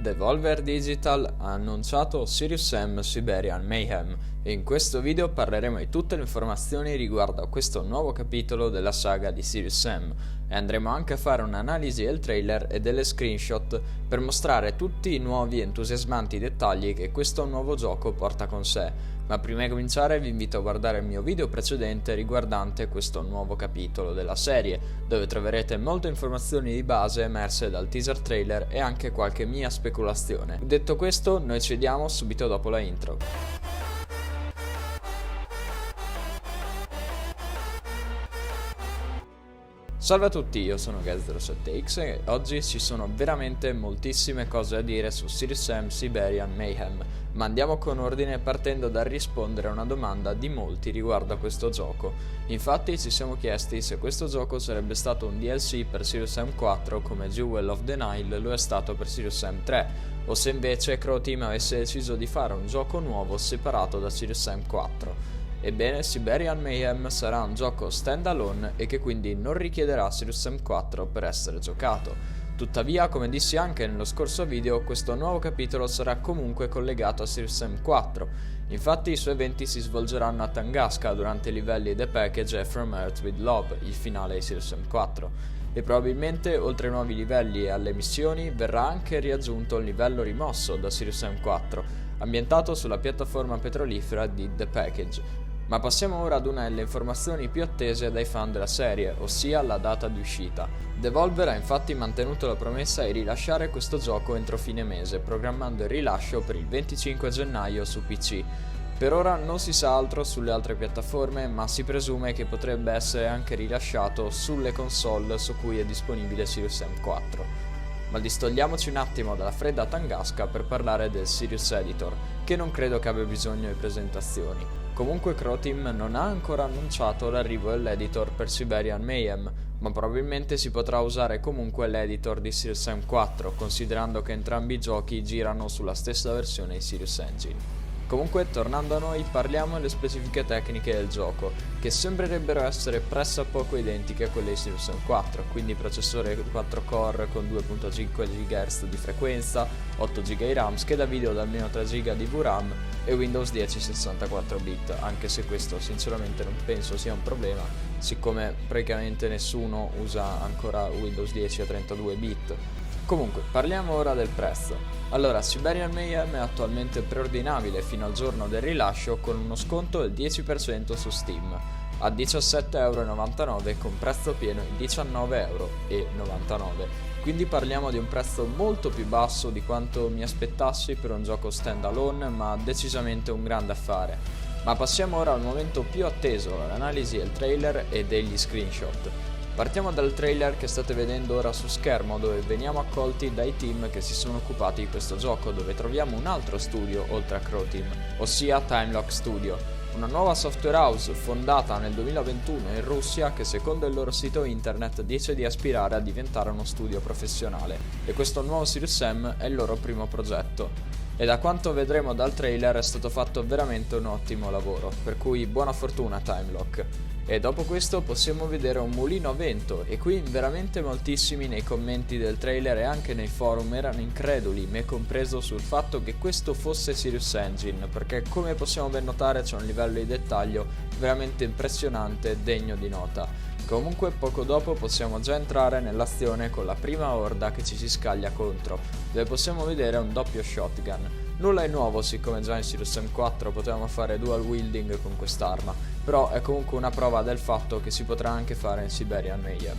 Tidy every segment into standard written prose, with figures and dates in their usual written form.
Devolver Digital ha annunciato Serious Sam Siberian Mayhem e in questo video parleremo di tutte le informazioni riguardo a questo nuovo capitolo della saga di Serious Sam e andremo anche a fare un'analisi del trailer e delle screenshot per mostrare tutti i nuovi e entusiasmanti dettagli che questo nuovo gioco porta con sé. Ma prima di cominciare vi invito a guardare il mio video precedente riguardante questo nuovo capitolo della serie, dove troverete molte informazioni di base emerse dal teaser trailer e anche qualche mia speculazione. Detto questo, noi ci vediamo subito dopo la intro. Salve a tutti, io sono Gaz07X e oggi ci sono veramente moltissime cose da dire su Serious Sam Siberian Mayhem, ma andiamo con ordine partendo dal rispondere a una domanda di molti riguardo a questo gioco. Infatti ci siamo chiesti se questo gioco sarebbe stato un DLC per Serious Sam 4 come Jewel of the Nile lo è stato per Serious Sam 3, o se invece Croteam avesse deciso di fare un gioco nuovo separato da Serious Sam 4. Ebbene, Siberian Mayhem sarà un gioco standalone e che quindi non richiederà Serious Sam 4 per essere giocato. Tuttavia, come dissi anche nello scorso video, questo nuovo capitolo sarà comunque collegato a Serious Sam 4. Infatti i suoi eventi si svolgeranno a Tunguska durante i livelli The Package e From Earth with Love, il finale di Serious Sam 4. E probabilmente, oltre ai nuovi livelli e alle missioni, verrà anche riaggiunto il livello rimosso da Serious Sam 4, ambientato sulla piattaforma petrolifera di The Package. Ma passiamo ora ad una delle informazioni più attese dai fan della serie, ossia la data di uscita. Devolver ha infatti mantenuto la promessa di rilasciare questo gioco entro fine mese, programmando il rilascio per il 25 gennaio su PC. Per ora non si sa altro sulle altre piattaforme, ma si presume che potrebbe essere anche rilasciato sulle console su cui è disponibile Serious Sam 4. Ma distogliamoci un attimo dalla fredda Tunguska per parlare del Serious Editor, che non credo che abbia bisogno di presentazioni. Comunque Croteam non ha ancora annunciato l'arrivo dell'editor per Siberian Mayhem, ma probabilmente si potrà usare comunque l'editor di Serious Sam 4, considerando che entrambi i giochi girano sulla stessa versione di Serious Engine. Comunque, tornando a noi, parliamo delle specifiche tecniche del gioco, che sembrerebbero essere pressappoco identiche a quelle di Serious Sam 4, quindi processore 4 core con 2.5 GHz di frequenza, 8 GB di RAM, scheda video da almeno 3 GB di VRAM e Windows 10 64 bit, anche se questo sinceramente non penso sia un problema, siccome praticamente nessuno usa ancora Windows 10 a 32 bit. Comunque, parliamo ora del prezzo. Allora, Siberian Mayhem è attualmente preordinabile fino al giorno del rilascio con uno sconto del 10% su Steam, a 17,99€ con prezzo pieno di 19,99€. Quindi parliamo di un prezzo molto più basso di quanto mi aspettassi per un gioco standalone, ma decisamente un grande affare. Ma passiamo ora al momento più atteso, l'analisi del trailer e degli screenshot. Partiamo dal trailer che state vedendo ora su schermo, dove veniamo accolti dai team che si sono occupati di questo gioco, dove troviamo un altro studio oltre a Croteam, ossia Timelock Studio, una nuova software house fondata nel 2021 in Russia che secondo il loro sito internet dice di aspirare a diventare uno studio professionale, e questo nuovo Serious Sam è il loro primo progetto. E da quanto vedremo dal trailer è stato fatto veramente un ottimo lavoro, per cui buona fortuna Timelock. E dopo questo possiamo vedere un mulino a vento, e qui veramente moltissimi nei commenti del trailer e anche nei forum erano increduli, me compreso, sul fatto che questo fosse Serious Engine, perché come possiamo ben notare c'è un livello di dettaglio veramente impressionante e degno di nota. Comunque poco dopo possiamo già entrare nell'azione con la prima orda che ci si scaglia contro, dove possiamo vedere un doppio shotgun. Nulla è nuovo, siccome già in Serious Sam 4 potevamo fare dual wielding con quest'arma, però è comunque una prova del fatto che si potrà anche fare in Siberian Mayhem.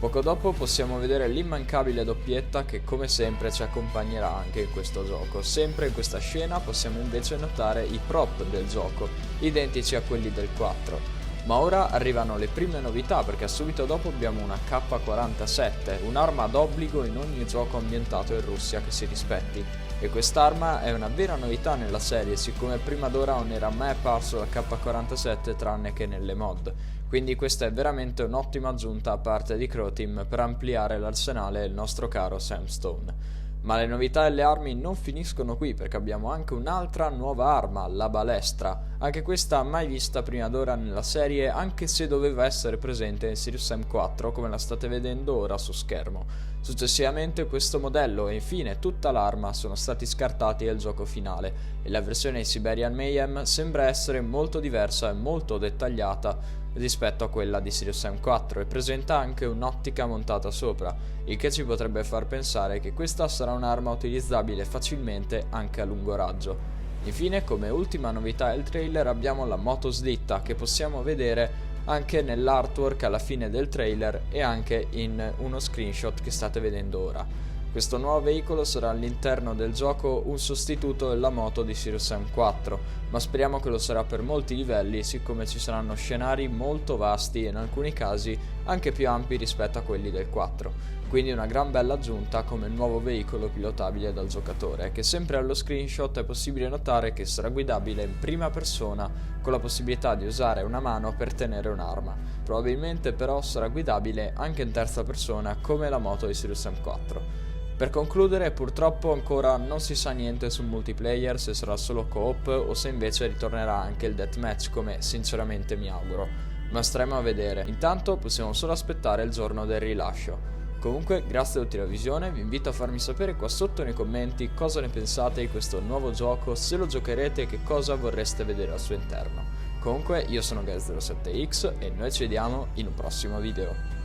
Poco dopo possiamo vedere l'immancabile doppietta che come sempre ci accompagnerà anche in questo gioco. Sempre in questa scena possiamo invece notare i prop del gioco, identici a quelli del 4. Ma ora arrivano le prime novità, perché subito dopo abbiamo una K47, un'arma d'obbligo in ogni gioco ambientato in Russia che si rispetti. E quest'arma è una vera novità nella serie, siccome prima d'ora non era mai apparso la K47 tranne che nelle mod. Quindi questa è veramente un'ottima aggiunta da parte di Croteam per ampliare l'arsenale del nostro caro Sam Stone. Ma le novità delle armi non finiscono qui, perché abbiamo anche un'altra nuova arma, la balestra, anche questa mai vista prima d'ora nella serie, anche se doveva essere presente in Serious Sam 4 come la state vedendo ora su schermo. Successivamente questo modello e infine tutta l'arma sono stati scartati dal gioco finale e la versione di Siberian Mayhem sembra essere molto diversa e molto dettagliata rispetto a quella di Serious Sam 4 e presenta anche un'ottica montata sopra, il che ci potrebbe far pensare che questa sarà un'arma utilizzabile facilmente anche a lungo raggio. Infine, come ultima novità del trailer, abbiamo la moto slitta che possiamo vedere anche nell'artwork alla fine del trailer e anche in uno screenshot che state vedendo ora. Questo nuovo veicolo sarà all'interno del gioco un sostituto della moto di Serious Sam 4, ma speriamo che lo sarà per molti livelli, siccome ci saranno scenari molto vasti e in alcuni casi anche più ampi rispetto a quelli del 4. Quindi una gran bella aggiunta come nuovo veicolo pilotabile dal giocatore, che sempre allo screenshot è possibile notare che sarà guidabile in prima persona con la possibilità di usare una mano per tenere un'arma. Probabilmente però sarà guidabile anche in terza persona come la moto di Serious Sam 4. Per concludere, purtroppo ancora non si sa niente sul multiplayer, se sarà solo co-op o se invece ritornerà anche il deathmatch, come sinceramente mi auguro, ma staremo a vedere. Intanto possiamo solo aspettare il giorno del rilascio. Comunque, grazie a tutti la visione, vi invito a farmi sapere qua sotto nei commenti cosa ne pensate di questo nuovo gioco, se lo giocherete e che cosa vorreste vedere al suo interno. Comunque, io sono Gaz07X e noi ci vediamo in un prossimo video.